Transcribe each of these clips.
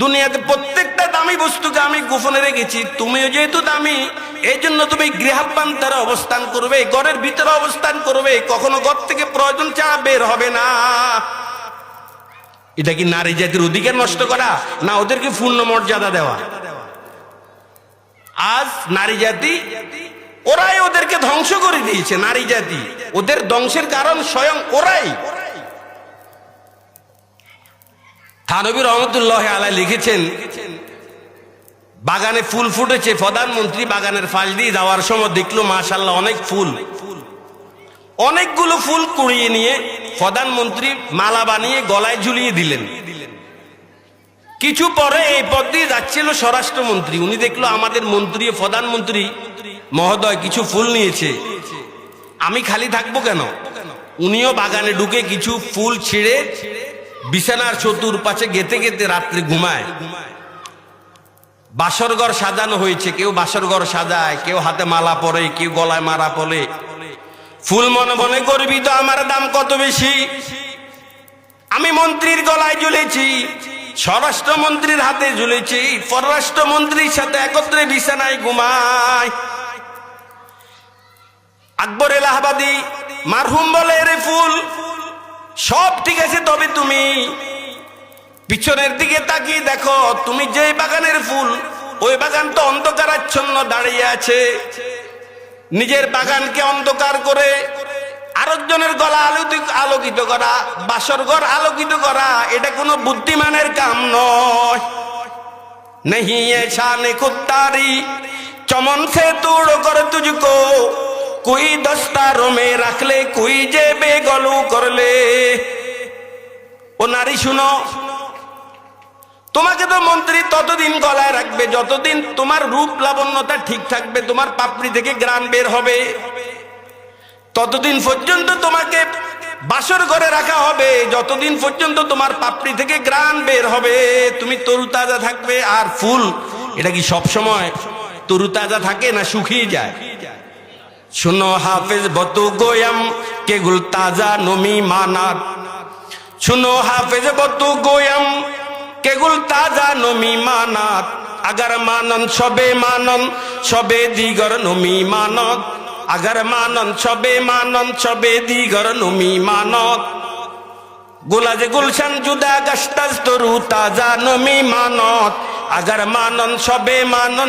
দুনিয়াতে প্রত্যেকটা দামি বস্তুকে আমি গোপনে রেখেছি, তুমিও যেহেতু দামি এই জন্য তুমি গৃহাভ্যন্তরে অবস্থান করবে, ঘরের ভিতরে অবস্থান করবে, কখনো ঘর থেকে প্রয়োজন ছাড়া বের হবে না। এটা কি নারী জাতির অধিকার নষ্ট করা, না ওদেরকে পূর্ণ মর্যাদা দেওয়া? আজ নারী জাতি ওরাই ওদেরকে ধ্বংস করে দিয়েছে। নারী জাতি ওদের ধ্বংসের কারণ স্বয়ং ওরাই। থানবী রহমতুল্লাহ আলাইহি লিখেছেন, বাগানে ফুল ফুটেছে, প্রধানমন্ত্রী বাগানের পাশ দিয়ে যাওয়ার সময় দেখলো মাশাআল্লাহ অনেক ফুল, অনেকগুলো ফুল কুড়িয়ে নিয়ে প্রধানমন্ত্রী মালা বানিয়ে গলায় ঝুলিয়ে দিলেন। কিছু পরে এই পথ দিয়ে যাচ্ছিল স্বরাষ্ট্রমন্ত্রী, উনি দেখলো আমাদের মন্ত্রী প্রধানমন্ত্রী মহোদয় কিছু ফুল নিয়েছে, আমি খালি থাকবো কেন? উনিও বাগানে ঢুকে কিছু ফুল ছিঁড়ে বিছানার চতুর্পাশে গেতে গেতে রাত্রে ঘুমায়। বাসরঘর সাজানো হয়েছে, কেউ বাসরঘর সাজায়, কেউ হাতে মালা পরে, কেউ গলায় মালা পরে। ফুল মনে মনে করবি তো আমার দাম কত বেশি, আমি মন্ত্রীর গলায় ঝুলেছি, স্বরাষ্ট্রমন্ত্রীর হাতে ঝুলেছি, পররাষ্ট্রমন্ত্রীর সাথে একত্রে বিছানায় ঘুমায়। আকবর এলাহাবাদী মারহুম বলে, রে ফুল সব ঠিক আছে, তবে তুমি পিছনের দিকে তাকিয়ে দেখো, তুমি যে বাগানের ফুল, ওই বাগান তো অন্ধকারাচ্ছন্ন দাঁড়িয়ে আছে। নিজের বাগানকে অন্ধকার করে আরেকজনের গলা আলোকিত করা, বাসর ঘর আলোকিত করা, এটা কোনো বুদ্ধিমানের কাম নয়। नहीं है शान खुददारी चमन से तोड़ कर तुझको, कोई दस्तारों में रख ले, कोई जेबे गलू कर ले। ও নারী শুনো, তোমাকে তো মন্ত্রী ততদিন গলায় রাখবে যতদিন তোমার রূপ লাবণ্যতা ঠিক থাকবে, তোমার পাপড়ি থেকে ঘ্রাণ বের হবে, ততদিন পর্যন্ত তোমাকে বাসর ঘরে রাখা হবে, যতদিন পর্যন্ত তোমার পাপড়ি থেকে ঘ্রাণ বের হবে, তুমি তরুতাজা থাকবে। আর ফুল এটা কি সব সময় তরুতাজা থাকে না শুকিয়ে যায়? শুনো হাফেজ বতু গোয়ম কে গুল তাজা নমি মানাত, শুনো হাফেজ বতু গোয়ম কে গুল তাজা নমি মানাত, अगर मानन सबे दिगर नमी मानत, अगर मानन सबे दिगर नमी मानत, गुलाज गुलशन जुदा गश्तज तरु ताजा नमी मानत, अगर मानन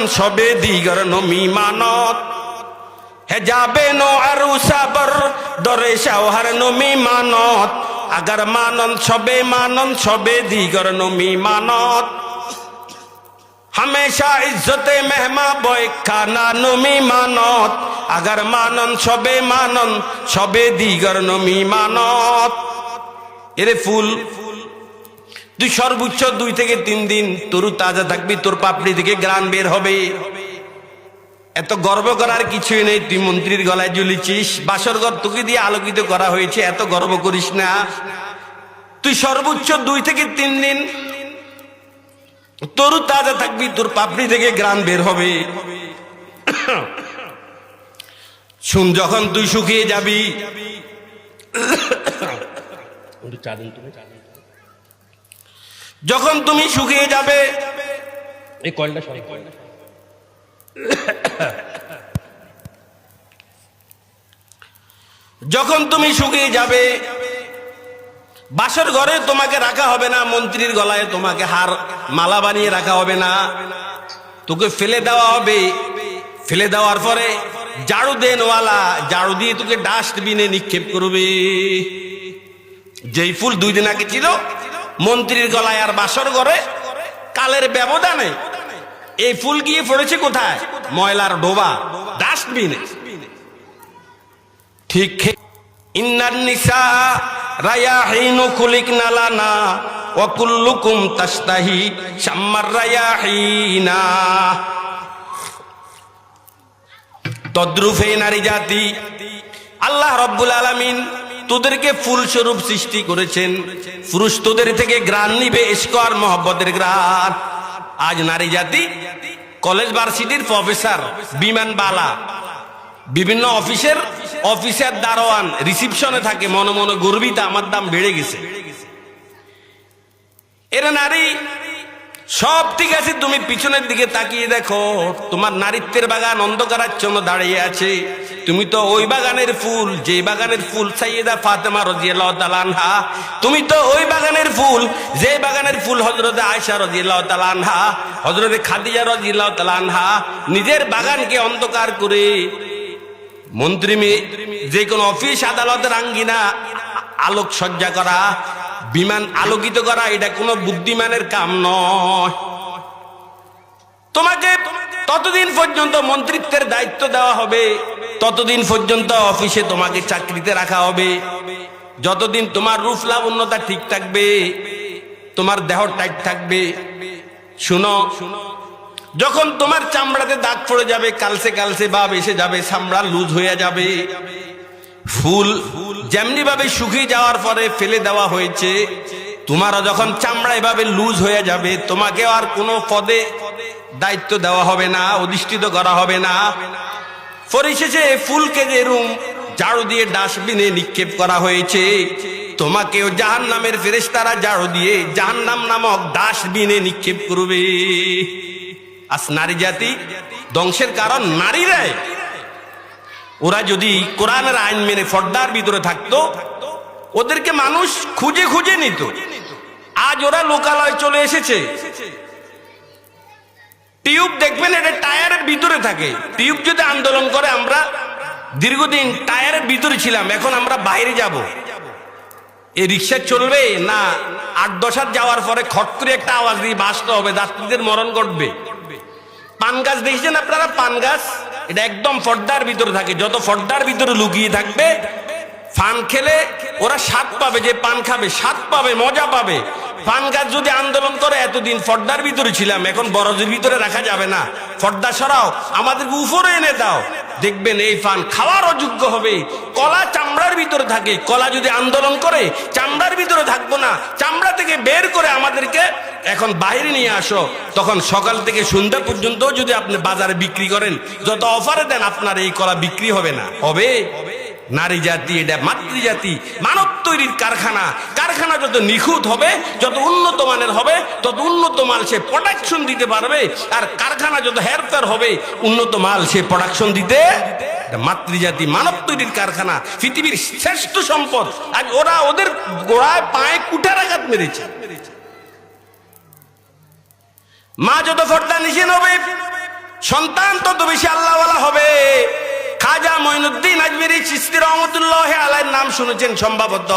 सबे दिगर नमी मानत, है जाबे नो अरुसा बर दरे शाहर नमी मानत, अगर मानन सबे दिगर नमी मानत, हमेशा इज्जते मेहमा बॉय खाना नमी मानत, अगर मानन सबे दिगर नमी मानत। এরে ফুল তুই সর্বোচ্চ 2 থেকে 3 দিন তরু তাজা থাকবি, তোর পাপড়ি থেকে ঘ্রাণ বের হবে। এত গর্ব করার কিছুই নেই, তুই মন্ত্রীর গলায় ঝুলেছিস, বাসরঘর তোকে দিয়ে আলোকিত করা হয়েছে, এত গর্ব করিস না। তুই সর্বোচ্চ 2 থেকে 3 দিন তরু তাজা থাকবি, তোর পাপড়ি থেকে ঘ্রাণ বের হবে। শুন, যখন তুই শুকিয়ে যাবি, যখন তুমি শুকিয়ে যাবে, এই কলটা যখন তুমি শুকিয়ে যাবে, বাসর ঘরে তোমাকে রাখা হবে না, মন্ত্রীর গলায় তোমাকে হার মালা বানিয়ে রাখা হবে না, তোকে ফেলে দেওয়া হবে। ফেলে দেওয়ার পরে ঝাড়ু দেনওয়ালা ঝাড়ু দিয়ে তোকে ডাস্টবিনে নিক্ষেপ করবে। যেই ফুল 2 দিন আগে ছিল মন্ত্রীর গলায় আর বাসর ঘরে, কালের ব্যবধানে এই ফুল গিয়ে পড়েছে কোথায়? ময়লার ডোবা, ডাস্টবিনে। ঠিক ইন্নান নিসা রায়াহিনু খুলিকনা লানা ওয়া কুল্লুকুম তাশতাহি শাম্মার রায়াহিনা। তদ্রুপে নারী জাতি আল্লাহ রাব্বুল আলামিন তোদেরকে ফুল স্বরূপ সৃষ্টি করেছেন। পুরুষ তোদের থেকে ঘ্রাণ নিবে, ইশক আর মহব্বতের ঘ্রাণ। আজ নারী জাতি কলেজ ভার্সিটির প্রফেসর, বিমান বালা, বিভিন্ন অফিসের দারোয়ান রিসিপশনে থাকে, মনে মনে গর্বিত আমার দাম বেড়ে গেছে। এরা নারী সব ঠিক আছে, তুমি পিছনের দিকে তাকিয়ে দেখো, তোমার নারীত্বের বাগান অন্ধকারাচ্ছন্ন দাঁড়িয়ে আছে। তুমি তো ওই বাগানের ফুল, যে বাগানের ফুল সাইয়েদা ফাতেমা রাদিয়াল্লাহু তাআলা আনহা। তুমি তো ওই বাগানের ফুল, যে বাগানের ফুল হযরতে আয়েশা রাদিয়াল্লাহু তাআলা আনহা, হযরতে খাদিজা রাদিয়াল্লাহু তাআলা আনহা নিজের বাগানকে অন্ধকার করে মন্ত্রী যে কোনো অফিস আদালতের আঙ্গিনা আলোকসজ্জা করা, বিমান আলোকিত করা, এটা কোনো বুদ্ধিমানের কাম নয়। তোমাকে ততদিন পর্যন্ত মন্ত্রিত্বের দায়িত্ব দেওয়া হবে, ততদিন পর্যন্ত অফিসে তোমাকে চাকরিতে রাখা হবে, যতদিন তোমার রূপ লাবণ্যতা ঠিক থাকবে, তোমার দেহ টাইট থাকবে। শুনো, যখন তোমার চামড়াতে দাগ পড়ে যাবে, কালসে কালসে ভাব এসে যাবে, চামড়া লুজ হয়ে যাবে, ফুল যেমনি ভাবে শুকিয়ে যাওয়ার পরে ফেলে দেওয়া হয়েছে, তোমারও যখন চামড়া এভাবে লুজ হয়ে যাবে, তোমাকে আর কোনো পদে দায়িত্ব দেওয়া হবে না, অধিষ্ঠিত করা হবে না। পরিশেষে ফুলকে যেরকম ঝাড়ু দিয়ে ডাস্টবিনে নিক্ষেপ করা হয়েছে, তোমাকেও জাহান্নামের ফেরেশতারা ঝাড়ু দিয়ে জাহান্নাম নামক ডাস্টবিনে নিক্ষেপ করবে। আজ নারী জাতি ধ্বংসের কারণ নারীরাই। ওরা যদি কোরআনের আইন মেনে পর্দার ভিতরে থাকতো, ওদেরকে মানুষ খুঁজে খুঁজে নিত। আজ ওরা লোকালয় চলে এসেছে। টিউব দেখবেন, এটা টায়ারের ভিতরে থাকে। টিউব যদি আন্দোলন করে, আমরা দীর্ঘদিন টায়ারের ভিতরে ছিলাম, এখন আমরা বাইরে যাব। এই রিক্সা চলবে না, 8-10 হাত যাওয়ার পরে খট করে একটা আওয়াজ দিয়ে বাসতে হবে, যাত্রীদের মরণ ঘটবে। পান গাছ দেখছেন আপনারা? পান গাছ এটা একদম পর্দার ভিতরে থাকে। যত পর্দার ভিতরে লুকিয়ে থাকবে, পান খেলে ওরা স্বাদ পাবে, যে পান খাবে স্বাদ পাবে, মজা পাবে। পান গাছ যদি আন্দোলন করে, এতদিন পর্দার ভিতরে ছিলাম, এখন বরজের ভিতরে রাখা যাবে না, পর্দা সরাও, আমাদেরকে উপরে এনে দাও, দেখবেন এই পান খাওয়ার অযোগ্য হবে। কলা চামড়ার ভিতরে থাকে, কলা যদি আন্দোলন করে, চামড়ার ভিতরে থাকবো না, চামড়া থেকে বের করে আমাদেরকে এখন বাইরে নিয়ে আসো। তখন সকাল থেকে সন্ধ্যা পর্যন্ত যদি আপনি বাজারে বিক্রি করেন, যত অফারে দেন, আপনার এই কলা বিক্রি হবে না। হবে? নারী জাতি এটা মাতৃজাতি, মানব তৈরির কারখানা। কারখানা যত নিখুঁত হবে, যত উন্নত মানের হবে, তত উন্নত মাল সে প্রোডাকশন দিতে পারবে। আর কারখানা যত হেরফের হবে, উন্নত মাল সে প্রোডাকশন দিতে। মাতৃজাতি মানব তৈরির কারখানা, পৃথিবীর শ্রেষ্ঠ সম্পদ। আজ ওরা ওদের গোড়ায় পায়ে কুঠারাঘাত মেরেছে। মা যত পর্দা নিষেধ হবে, সন্তান তত বেশি আল্লাহওয়ালা হবে। খাজা মঈনুদ্দিন আজমিরি চিশতি রহমতুল্লাহ আলাইহির নাম শুনেছেন সম্ভবত।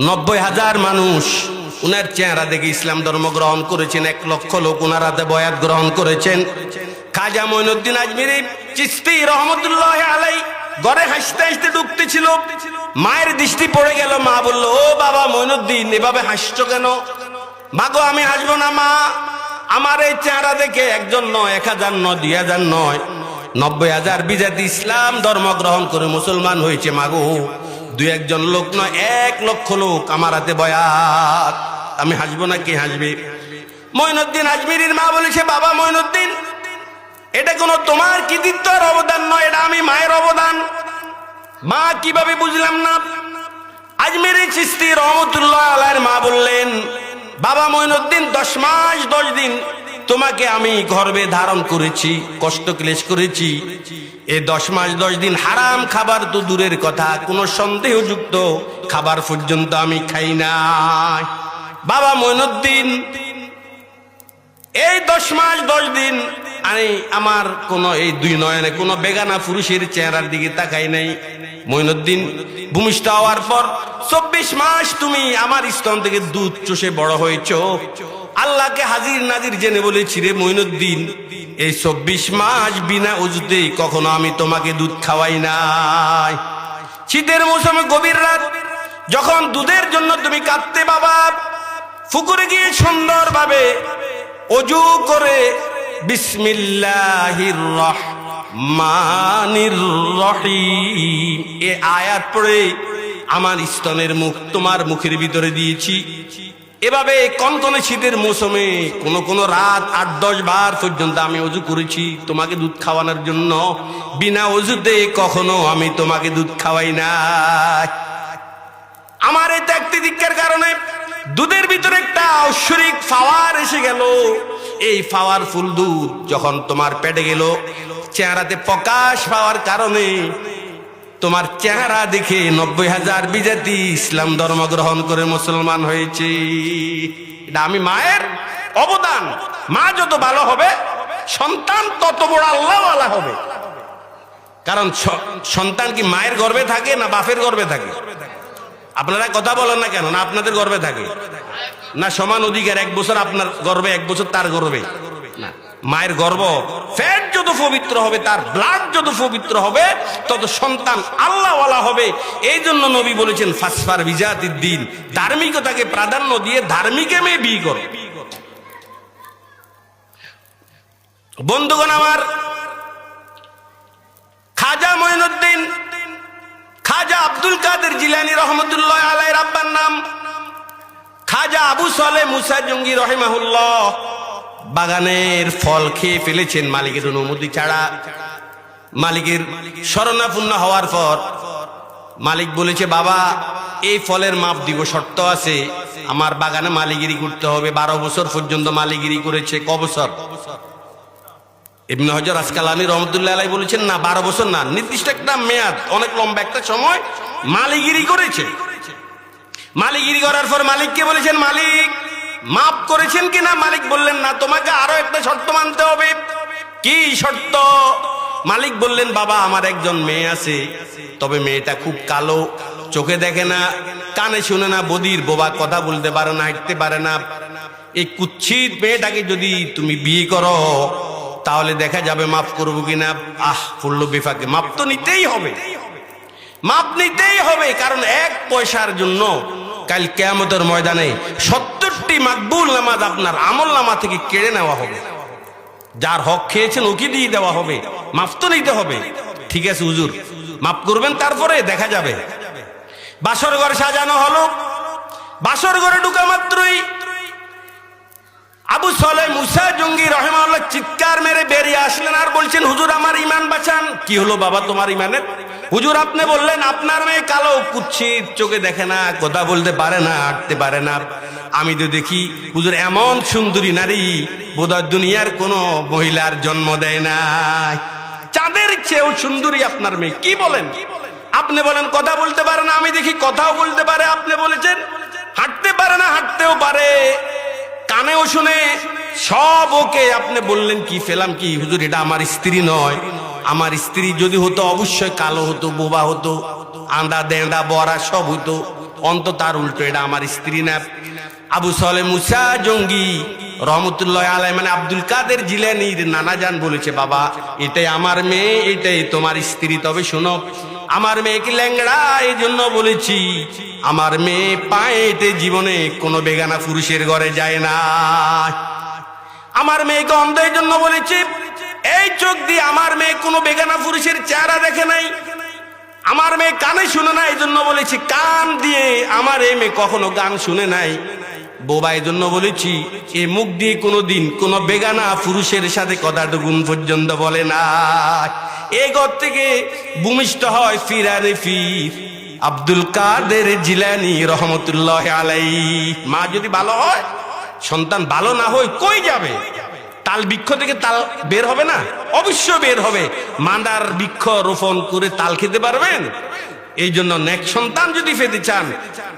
90,000 মানুষ উনার চেহারা দেখে ইসলাম ধর্ম গ্রহণ করেছেন। 1 লক্ষ লোক উনার হাতে বয়াত গ্রহণ করেছেন। খাজা মঈনুদ্দিন আজমিরি চিশতি রহমতুল্লাহ আলাইহি ঘরে হাসতে হাসতে ঢুকতেছিল, মায়ের দৃষ্টি পড়ে গেল। মা বলল, ও বাবা মঈনুদ্দিন, এভাবে হাসছো কেন? মা গো, আমি হাসবো না মা, আমার এই চেহারা দেখে একজন নয়, 1000 নয়, 2000 নয়, 90,000 বিজাতি ইসলাম ধর্ম গ্রহণ করে মুসলমান হয়েছে। মাগো, 2-1 জন লোক নয়, 1 লক্ষ লোক আমার হাতে বয়াত, আমি হাসবো না? কে হাসবে? মঈনুদ্দিন আজমিরির মা বলেছে, বাবা মঈনুদ্দিন, এটা কোনো তোমার কৃতিত্বের অবদান নয়, এটা আমি মায়ের অবদান। মা কিভাবে বুঝলাম না। আজমিরি চিশতি রহমতুল্লাহ আলাইহির মা বললেন, বাবা মঈনুদ্দিন, 10 মাস 10 দিন তোমাকে আমি গর্ভে ধারণ করেছি, কষ্ট ক্লেশ করেছি। এই 10 মাস 10 দিন হারাম খাবার তো দূরের কথা, কোনো সন্দেহযুক্ত খাবার পর্যন্ত আমি খাই নাই। বাবা মঈনুদ্দিন, এই 10 মাস 10 দিন আমি আমার কোনো এই 2 নয়নে কোনো বেগানা পুরুষের চেহারার দিকে তাকাই নাই। মঈনুদ্দিন ভূমিষ্ঠ হওয়ার পর 24 মাস তুমি আমার স্তন থেকে দুধ চষে বড় হয়েছ। আল্লাহকে হাজির নাজির জেনে বলেছি, রে মঈনুদ্দিন, এই 24 মাস বিনা ওযুতেই কখনো আমি তোমাকে দুধ খাওয়াই নাই। শীতের মৌসুমে গভীর রাত যখন দুধের জন্য তুমি কাঁদতে, বাবা পুকুরে গিয়ে সুন্দরভাবে ওযু করে বিসমিল্লাহির রহমানির রহিম এ আয়াত পড়ে আমার স্তনের মুখ তোমার মুখের ভিতরে দিয়েছি। এভাবে কনকনে শীতের মৌসুমে কোন রাত 8-10 বার পর্যন্ত আমি ওযু করেছি তোমাকে দুধ খাওয়ানোর জন্য। বিনা ওযুতে কখনো আমি তোমাকে দুধ খাওয়াই না। আমার এই ত্যাগ তিতিক্ষার কারণে দুধের ভিতরে একটা ঐশ্বরিক পাওয়ার এসে গেল। এই পাওয়ারফুল দুধ যখন তোমার পেটে গেল, চেহারাতে প্রকাশ পাওয়ার কারণে তোমার চেহারা দেখে 90,000 বিজাতি ইসলাম ধর্ম গ্রহণ করে মুসলমান হয়েছে। এটা আমি মায়ের অবদান। মা যত ভালো হবে সন্তান তত বড় আল্লাহওয়ালা হবে। কারণ সন্তান কি মায়ের গর্ভে থাকে না বাপের গর্ভে থাকে? আপনারা কথা বলেন না কেন? না আপনাদের গর্ভে থাকে? না সমান অধিকার, 1 বছর আপনার গর্ভে 1 বছর তার গর্ভে? না, মায়ের গর্ভ ফ্যাট যত পবিত্র হবে, তার ব্লাড যত পবিত্র হবে, তত সন্তান আল্লাহওয়ালা হবে। এই জন্য নবী বলেছেন ফাসফার বিজাতিদ দ্বীন, ধার্মিকতাকে প্রাধান্য দিয়ে ধার্মিকে মেয়ে বিয়ে করো। বন্ধুগণ আমার, খাজা মঈনুদ্দিন খাজা আব্দুল কাদের জিলানী রহমতুল্লাহ আলাইহির আব্বার নাম খাজা আবু সালেহ মুসা জঙ্গি রহিমাহুল্লাহ। বাগানের ফল খেয়ে ফেলেছেন মালিকের অনুমতি ছাড়া। মালিকের শরণাপন্ন হওয়ার পর মালিক বলেছে, বাবা এই ফলের মাপ দিব, শর্ত আছে, আমার বাগানে মালিগিরি করতে হবে। 12 বছর পর্যন্ত মালিগিরি করেছে। ক বছর? ইবনে হজর আসকালানী রহমতুল্লাহ আলাইহি বলেছেন না 12 বছর না, নির্দিষ্ট একটা মেয়াদ, অনেক লম্বা একটা সময় মালিগিরি করেছে। মালিগিরি করার পর মালিককে বলেছেন, মালিক মাফ করেছেন কিনা? মালিক বললেন না, তোমাকে আরো একটা শর্ত মানতে হবে। কি শর্ত? মালিক বললেন, বাবা আমার একজন মেয়ে আছে, তবে মেয়েটা খুব কালো, চোখে দেখে না, কানে শুনে না, বদির বোবা, কথা বলতে পারে না, হাঁটতে পারে না। এই কুচ্ছিত মেয়েটাকে যদি তুমি বিয়ে করো তাহলে দেখা যাবে মাফ করবো কিনা। পড়লো বিফাকে, মাপ তো নিতেই হবে, মাপ নিতেই হবে। কারণ 1 পয়সার জন্য কাল কিয়ামতের ময়দানে 70টি মাকবুল নামাজ আপনার আমল নামা থেকে কেড়ে নেওয়া হবে। যার হক খেয়েছেন ওকে দিয়ে দেওয়া হবে, মাফ তো নিতে হবে। ঠিক আছে হুজুর, মাফ করবেন, তারপরে দেখা যাবে। বাসর ঘর সাজানো হলো। বাসর ঘরে ঢুকা মাত্রই আবু সালেহ মুসা জঙ্গি রহিমাহুল্লাহ চিৎকার মেরে বেরিয়ে আসলেন আর বলছেন, হুজুর আমার ইমান বাঁচান। কি হলো বাবা তোমার ইমানের? হুজুর আপনি বললেন আপনার মেয়ে কালো, কুচ্ছিত, চোখে দেখে না, কথা বলতে পারে না, হাঁটতে পারে না। আমি তো দেখি হুজুর এমন সুন্দরী নারী বোধহয় দুনিয়ার কোন মহিলার জন্ম দেয় না, চাঁদের চেয়েও সুন্দরী আপনার মেয়ে। কি বলেন? আপনি বলেন কথা বলতে পারে না, আমি দেখি কথাও বলতে পারে। আপনি বলেছেন হাঁটতে পারে না, হাঁটতেও পারে, কানেও শুনে, সব ওকে। আপনি বললেন কি পেলাম কি? হুজুর এটা আমার স্ত্রী নয়, আমার স্ত্রী যদি হতো অবশ্যই কালো হতো, বোবা হতো, আন্দা দেন্দা বড়া সব হতো, অন্তত তার উল্টো এটা আমার স্ত্রী না। আবু সালেহ মুসা জঙ্গি রহমতুল্লাহ আলাইহি মানে আব্দুল কাদের জিলানীর নানাজান বলেছে, বাবা এটাই আমার মেয়ে, এটাই তোমার স্ত্রী। তবে শোনো, আমার মেয়েকে ল্যাংড়া এই জন্য বলেছি, আমার মেয়ে পায়ে হেঁটে জীবনে কোনো বেগানা পুরুষের ঘরে যায় না। আমার মেয়েকে অন্ধ এই জন্য বলেছি, এই চোখ দিয়ে আমার মেয়ে কোনো বেগানা পুরুষের চেহারা দেখে নাই। আমার মেয়ে কানে শুনে না, এই জন্য বলেছি। কান দিয়ে আমার এই মেয়ে কখনো গান শুনে নাই। বোবা এই জন্য বলেছি, এই মুখ দিয়ে কোনোদিন কোনো বেগানা পুরুষের সাথে কথাটুকুন পর্যন্ত বলে না। এই ঘর থেকে ভূমিষ্ঠ হয় ফিরানে ফির আব্দুল কাদের জিলানী রহমতুল্লাহ আলাইহি। মা যদি ভালো হয়, সন্তান ভালো না হয় কই যাবে? তাল বৃক্ষ থেকে তাল বের হবে না? অবশ্যই বের হবে। মান্দার বৃক্ষ রোপণ করে তাল খেতে পারবেন? এই জন্য নেক সন্তান যদি পেতে চান,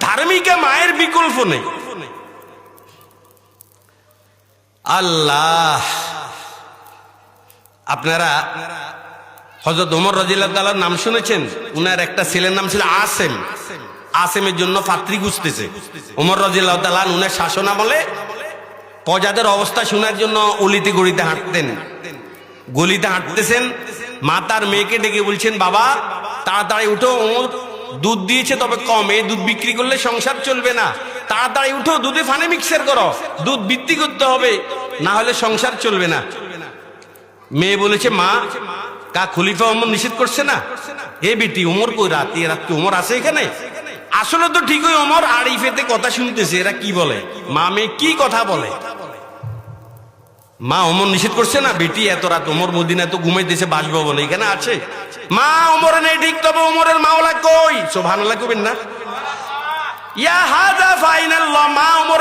ধার্মিকা মায়ের বিকল্প নেই। আল্লাহ, আপনারা হযরত ওমর রাদিয়াল্লাহু তাআলার নাম শুনেছেন? উনার একটা ছেলের নাম ছিল আসেম। আসেমের জন্য পাত্রী খুঁজতেছে। ওমর রাদিয়াল্লাহু তাআলা উনার শাসন আমলে প্রজাদের অবস্থা শোনার জন্য অলিতে গলিতে হাঁটতেন। গলিতে হাঁটতেছেন, মা তার মেয়েকে ডেকে বলছেন, বাবা তাড়াতাড়ি উঠো, ওমর দুধ দিয়েছে তবে কম, এই দুধ বিক্রি করলে সংসার চলবে না, তাড়াতাড়ি উঠো, দুধে পানি মিক্সার করো, দুধ বিক্রি করতে হবে, না হলে সংসার চলবে না। মেয়ে বলেছে, মা কা খলিফা ওমর নিষেধ করছে না? এ বেটি ওমর কই? রাত কি ওমর আছে এখানে? আসলে তো ঠিকই ওমর আড়িফেতে কথা শুনতেছে, এরা কি বলে? মা মেয়ে কি কথা বলে? মা ওমর নিষেধ করছে না? বেটি এত রাত ওমর মদিনায় তো ঘুমাইতেছে বাসভবনে, এখানে আছে। মা ওমর নেই ঠিক, তবে ওমরের মাওলা কই? সুবহানাল্লাহ কইবেন না? ইয়া হাযা ফাইনাল্লাহ মা ওমর